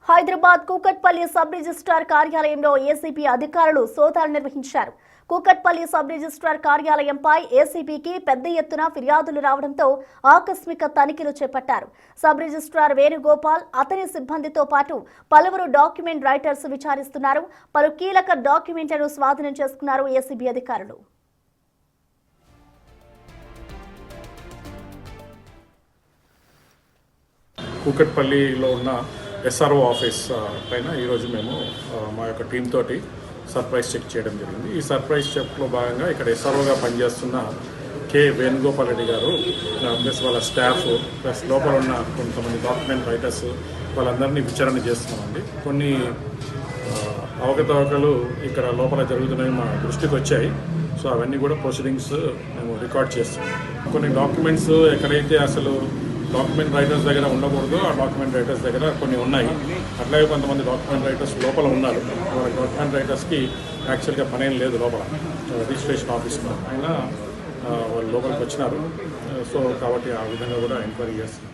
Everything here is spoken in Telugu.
హైదరాబాద్ కూకట్పల్లి సబ్ రిజిస్ట్రార్ కార్యాలయంలో ఏసీపీ అధికారులు సోదాలు నిర్వహించారు. కూకట్పల్లి సబ్ రిజిస్ట్రార్ కార్యాలయంపై ఏసీపీకి పెద్ద ఎత్తున ఫిర్యాదులు రావడంతో ఆకస్మిక తనిఖీలు చేపట్టారు. సబ్ రిజిస్ట్రార్ వేణుగోపాల్, అతని సిబ్బందితో పాటు పలువురు డాక్యుమెంట్ రైటర్స్ విచారిస్తున్నారు. పలు కీలక డాక్యుమెంట్లను స్వాధీనం చేసుకున్నారు ఏసీబీ అధికారులు. కూకట్పల్లిలో ఉన్న ఎస్ఆర్ఓ ఆఫీస్ పైన ఈరోజు మేము మా యొక్క టీం తోటి సర్ప్రైజ్ చెక్ చేయడం జరిగింది. ఈ సర్ప్రైజ్ చెక్లో భాగంగా ఇక్కడ ఎస్ఆర్ఓగా పనిచేస్తున్న కె వేణుగోపాల్ రెడ్డి గారు ప్లస్ వాళ్ళ స్టాఫ్ ప్లస్ లోపల ఉన్న కొంతమంది డాక్యుమెంట్ రైటర్స్ వాళ్ళందరినీ విచారణ చేస్తున్నామండి. కొన్ని అవకతవకలు ఇక్కడ లోపల జరుగుతున్నాయి మా దృష్టికి వచ్చాయి. సో అవన్నీ కూడా ప్రొసీడింగ్స్ మేము రికార్డ్ చేస్తున్నాం. కొన్ని డాక్యుమెంట్స్ ఎక్కడైతే అసలు డాక్యుమెంట్ రైటర్స్ దగ్గర ఉండకూడదు ఆ డాక్యుమెంట్ రైటర్స్ దగ్గర కొన్ని ఉన్నాయి. అట్లాగే కొంతమంది డాక్యుమెంట్ రైటర్స్ లోపల ఉన్నారు. వాళ్ళ డాక్యుమెంట్ రైటర్స్కి యాక్చువల్గా పనేం లేదు లోపల రిజిస్ట్రేషన్ ఆఫీస్లో అయినా వాళ్ళు లోపలికి వచ్చినారు. సో కాబట్టి ఆ విధంగా కూడా ఎంక్వైరీ చేస్తున్నాం.